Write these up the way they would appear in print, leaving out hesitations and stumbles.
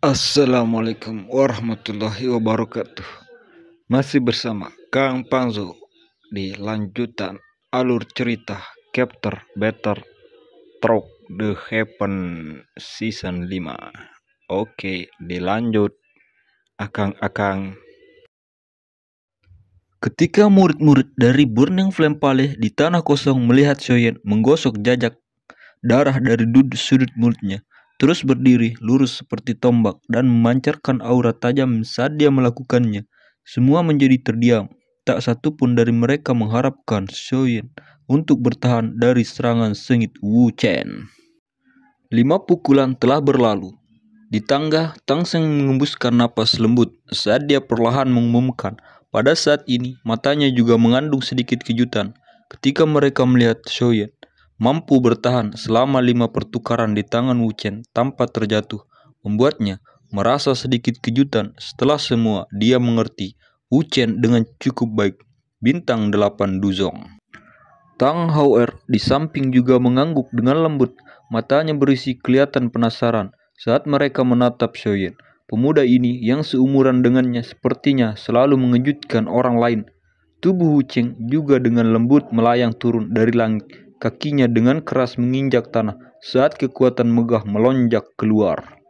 Assalamualaikum warahmatullahi wabarakatuh. Masih bersama Kang Panzo di lanjutan alur cerita Capture Better Truck The Heaven Season 5. Oke, dilanjut. Akang-akang. Ketika murid-murid dari Burning Flame Palace di tanah kosong melihat Shoyen menggosok jajak darah dari sudut mulutnya, terus berdiri lurus seperti tombak dan memancarkan aura tajam saat dia melakukannya, semua menjadi terdiam. Tak satu pun dari mereka mengharapkan Shoyen untuk bertahan dari serangan sengit Wu Chen. 5 pukulan telah berlalu. Di tangga, Tang Seng mengembuskan napas lembut saat dia perlahan mengumumkan. Pada saat ini, matanya juga mengandung sedikit kejutan ketika mereka melihat Shoyen mampu bertahan selama 5 pertukaran di tangan Wu Chen tanpa terjatuh, membuatnya merasa sedikit kejutan. Setelah semua, dia mengerti Wu Chen dengan cukup baik. Bintang 8 Duzong. Tang Hauer di samping juga mengangguk dengan lembut, matanya berisi kelihatan penasaran saat mereka menatap Shoyen. Pemuda ini yang seumuran dengannya sepertinya selalu mengejutkan orang lain. Tubuh Wu Chen juga dengan lembut melayang turun dari langit. Kakinya dengan keras menginjak tanah saat kekuatan megah melonjak keluar.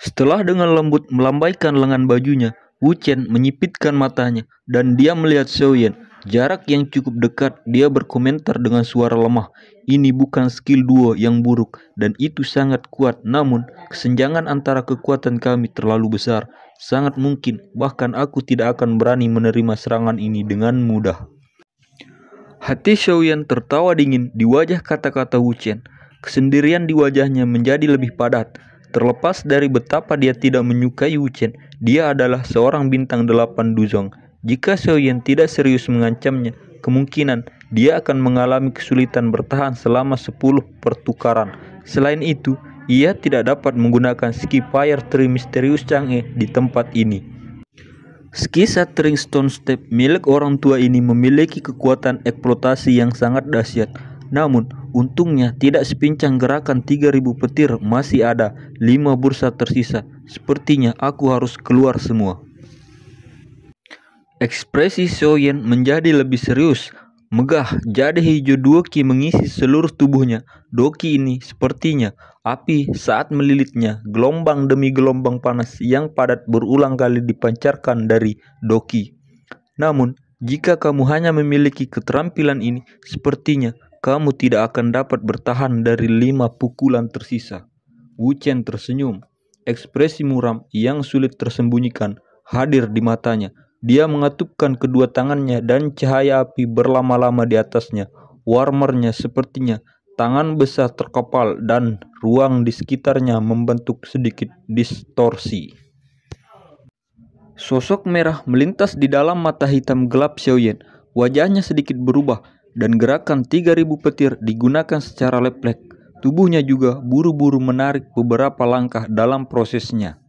Setelah dengan lembut melambaikan lengan bajunya, Wu Chen menyipitkan matanya dan dia melihat Shoyen. Jarak yang cukup dekat, dia berkomentar dengan suara lemah. Ini bukan skill duo yang buruk dan itu sangat kuat, namun kesenjangan antara kekuatan kami terlalu besar. Sangat mungkin, bahkan aku tidak akan berani menerima serangan ini dengan mudah. Hati Shoyen tertawa dingin di wajah kata-kata Wu Chen. Kesendirian di wajahnya menjadi lebih padat. Terlepas dari betapa dia tidak menyukai Wu Chen, dia adalah seorang bintang 8 Duzong. Jika Shoyen tidak serius mengancamnya, kemungkinan dia akan mengalami kesulitan bertahan selama 10 pertukaran. Selain itu, ia tidak dapat menggunakan ski Fire Tree misterius Chang'e di tempat ini. Ski Shattering Stone Step milik orang tua ini memiliki kekuatan eksplosif yang sangat dahsyat. Namun, untungnya tidak sepincang gerakan 3000 petir masih ada 5 bursa tersisa. Sepertinya aku harus keluar semua. Ekspresi Shoyen menjadi lebih serius. Megah, jade hijau Doki mengisi seluruh tubuhnya. Doki ini sepertinya api saat melilitnya, gelombang demi gelombang panas yang padat berulang kali dipancarkan dari Doki. Namun, jika kamu hanya memiliki keterampilan ini, sepertinya kamu tidak akan dapat bertahan dari 5 pukulan tersisa. Wu Chen tersenyum. Ekspresi muram yang sulit tersembunyikan hadir di matanya. Dia mengatupkan kedua tangannya dan cahaya api berlama-lama di atasnya. Warmernya sepertinya tangan besar terkepal dan ruang di sekitarnya membentuk sedikit distorsi. Sosok merah melintas di dalam mata hitam gelap Shoyen. Wajahnya sedikit berubah dan gerakan 3000 petir digunakan secara leplek. Tubuhnya juga buru-buru menarik beberapa langkah dalam prosesnya.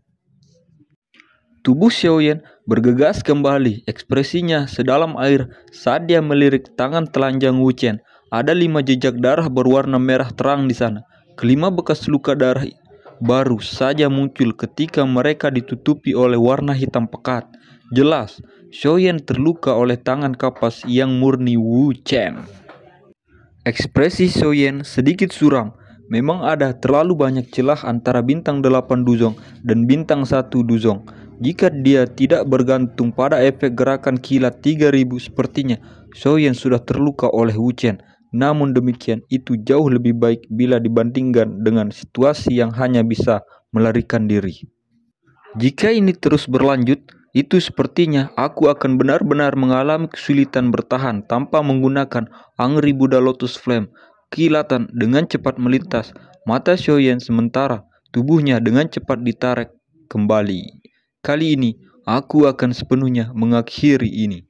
Tubuh Shoyen bergegas kembali, ekspresinya sedalam air saat dia melirik tangan telanjang Wu Chen. Ada 5 jejak darah berwarna merah terang di sana. Kelima bekas luka darah baru saja muncul ketika mereka ditutupi oleh warna hitam pekat. Jelas, Shoyen terluka oleh tangan kapas yang murni Wu Chen. Ekspresi Shoyen sedikit suram. Memang ada terlalu banyak celah antara bintang 8 Duzong dan bintang 1 Duzong. Jika dia tidak bergantung pada efek gerakan kilat 3000, sepertinya Shoyen sudah terluka oleh Wu Chen. Namun demikian, itu jauh lebih baik bila dibandingkan dengan situasi yang hanya bisa melarikan diri. Jika ini terus berlanjut, itu sepertinya aku akan benar-benar mengalami kesulitan bertahan tanpa menggunakan Angry Buddha Lotus Flame. Kilatan dengan cepat melintas mata Shoyen sementara tubuhnya dengan cepat ditarik kembali. Kali ini aku akan sepenuhnya mengakhiri ini.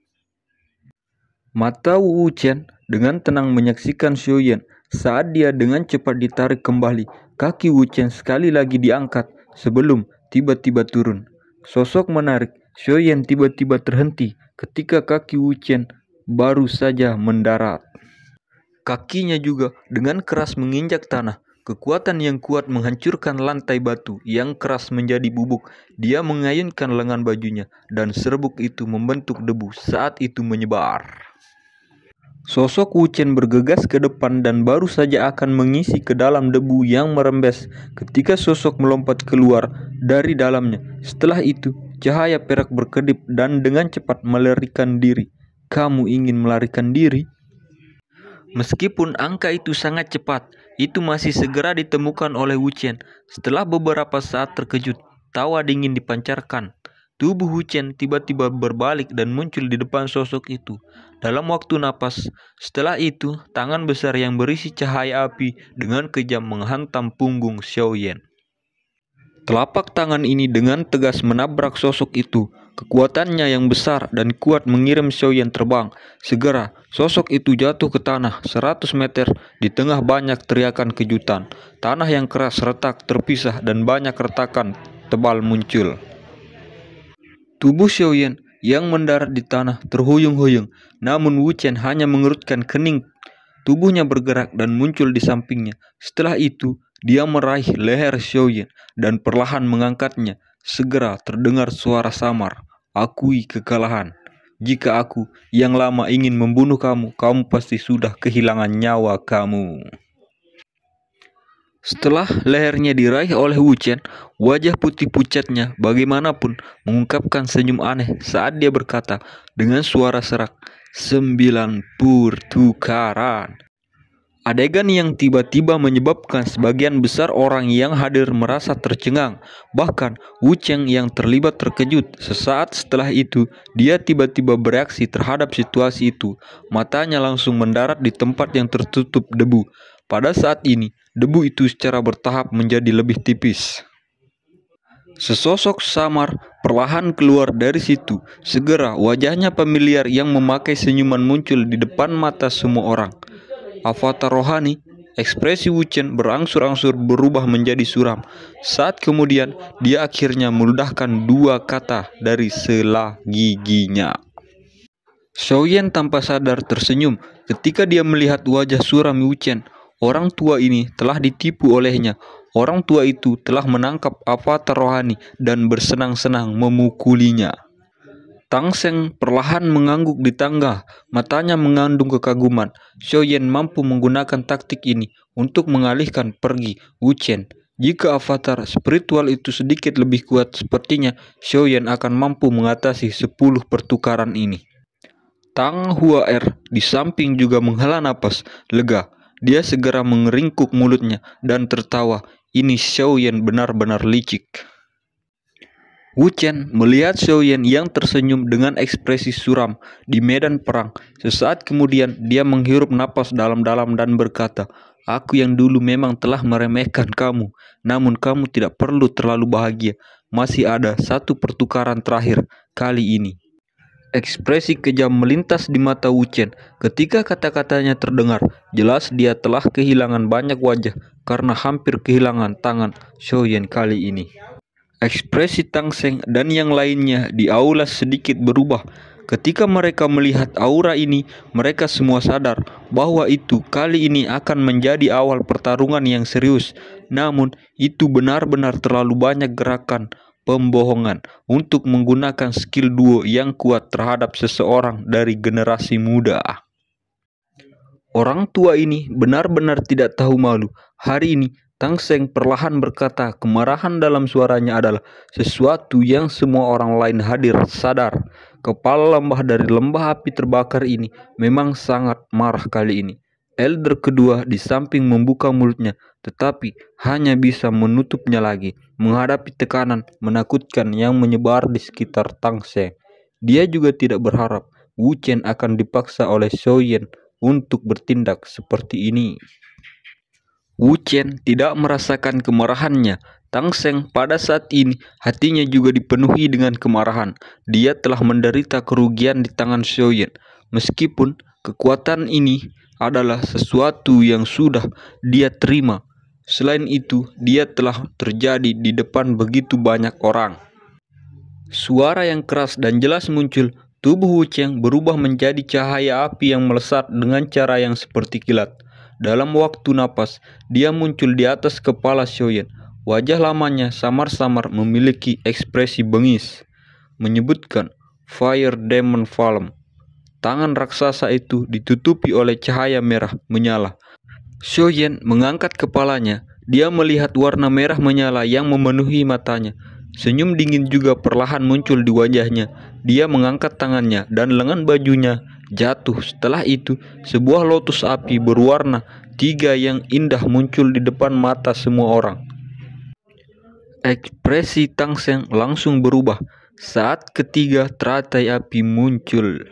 Mata Wu Chen dengan tenang menyaksikan Shoyen saat dia dengan cepat ditarik kembali. Kaki Wu Chen sekali lagi diangkat sebelum tiba-tiba turun. Sosok menarik, Shoyen tiba-tiba terhenti ketika kaki Wu Chen baru saja mendarat. Kakinya juga dengan keras menginjak tanah. Kekuatan yang kuat menghancurkan lantai batu yang keras menjadi bubuk. Dia mengayunkan lengan bajunya dan serbuk itu membentuk debu saat itu menyebar. Sosok Wu Chen bergegas ke depan dan baru saja akan mengisi ke dalam debu yang merembes ketika sosok melompat keluar dari dalamnya. Setelah itu, cahaya perak berkedip dan dengan cepat melarikan diri. Kamu ingin melarikan diri? Meskipun angka itu sangat cepat, itu masih segera ditemukan oleh Wu Chen. Setelah beberapa saat terkejut, tawa dingin dipancarkan. Tubuh Wu Chen tiba-tiba berbalik dan muncul di depan sosok itu. Dalam waktu napas, setelah itu, tangan besar yang berisi cahaya api dengan kejam menghantam punggung Xiaoyan. Telapak tangan ini dengan tegas menabrak sosok itu. Kekuatannya yang besar dan kuat mengirim Xiaoyan terbang. Segera, sosok itu jatuh ke tanah 100 meter di tengah banyak teriakan kejutan. Tanah yang keras retak terpisah dan banyak retakan tebal muncul. Tubuh Xiaoyan yang mendarat di tanah terhuyung-huyung, namun Wu Chen hanya mengerutkan kening. Tubuhnya bergerak dan muncul di sampingnya. Setelah itu, dia meraih leher Xiaoyan dan perlahan mengangkatnya. Segera terdengar suara samar, "Akui kekalahan. Jika aku yang lama ingin membunuh kamu, kamu pasti sudah kehilangan nyawa kamu." Setelah lehernya diraih oleh Wu Chen, wajah putih pucatnya bagaimanapun mengungkapkan senyum aneh saat dia berkata dengan suara serak, 9 pertukaran. Adegan yang tiba-tiba menyebabkan sebagian besar orang yang hadir merasa tercengang. Bahkan Wu Chen yang terlibat terkejut. Sesaat setelah itu, dia tiba-tiba bereaksi terhadap situasi itu. Matanya langsung mendarat di tempat yang tertutup debu. Pada saat ini, debu itu secara bertahap menjadi lebih tipis. Sesosok samar perlahan keluar dari situ. Segera wajahnya familiar yang memakai senyuman muncul di depan mata semua orang. Avatar rohani, ekspresi Wu Chen berangsur-angsur berubah menjadi suram. Saat kemudian, dia akhirnya meludahkan 2 kata dari sela giginya. Xiaoyan tanpa sadar tersenyum ketika dia melihat wajah suram Wu Chen. Orang tua ini telah ditipu olehnya. Orang tua itu telah menangkap avatar rohani dan bersenang-senang memukulinya. Tang Seng perlahan mengangguk di tangga, matanya mengandung kekaguman. Xiaoyan mampu menggunakan taktik ini untuk mengalihkan pergi Wu Chen. Jika avatar spiritual itu sedikit lebih kuat, sepertinya Xiaoyan akan mampu mengatasi 10 pertukaran ini. Tang Huaer di samping juga menghela napas lega. Dia segera mengeringkuk mulutnya dan tertawa. Ini Xiaoyan benar-benar licik. Wu Chen melihat Xiaoyan yang tersenyum dengan ekspresi suram di medan perang. Sesaat kemudian dia menghirup napas dalam-dalam dan berkata, "Aku yang dulu memang telah meremehkan kamu, namun kamu tidak perlu terlalu bahagia. Masih ada 1 pertukaran terakhir kali ini." Ekspresi kejam melintas di mata Wu Chen ketika kata-katanya terdengar. Jelas dia telah kehilangan banyak wajah karena hampir kehilangan tangan Xiaoyan kali ini. Ekspresi Tang Seng dan yang lainnya di aula sedikit berubah. Ketika mereka melihat aura ini, mereka semua sadar bahwa itu kali ini akan menjadi awal pertarungan yang serius. Namun, itu benar-benar terlalu banyak gerakan pembohongan untuk menggunakan skill duo yang kuat terhadap seseorang dari generasi muda. Orang tua ini benar-benar tidak tahu malu. Hari ini, Tang Seng perlahan berkata, kemarahan dalam suaranya adalah sesuatu yang semua orang lain hadir sadar. Kepala lembah dari lembah api terbakar ini memang sangat marah kali ini. Elder kedua di samping membuka mulutnya, tetapi hanya bisa menutupnya lagi, menghadapi tekanan menakutkan yang menyebar di sekitar Tang Seng. Dia juga tidak berharap Wu Chen akan dipaksa oleh Xiaoyan untuk bertindak seperti ini. Wu Chen tidak merasakan kemarahannya. Tang Seng pada saat ini hatinya juga dipenuhi dengan kemarahan. Dia telah menderita kerugian di tangan Xiaoyan. Meskipun kekuatan ini adalah sesuatu yang sudah dia terima. Selain itu, dia telah terjadi di depan begitu banyak orang. Suara yang keras dan jelas muncul. Tubuh Wu Chen berubah menjadi cahaya api yang melesat dengan cara yang seperti kilat. Dalam waktu napas, dia muncul di atas kepala Xiaoyan. Wajah lamanya samar-samar memiliki ekspresi bengis, menyebutkan Fire Demon Falm. Tangan raksasa itu ditutupi oleh cahaya merah menyala. Xiaoyan mengangkat kepalanya. Dia melihat warna merah menyala yang memenuhi matanya. Senyum dingin juga perlahan muncul di wajahnya. Dia mengangkat tangannya dan lengan bajunya jatuh. Setelah itu, sebuah lotus api berwarna 3 yang indah muncul di depan mata semua orang. Ekspresi Tang Seng langsung berubah saat ketiga teratai api muncul.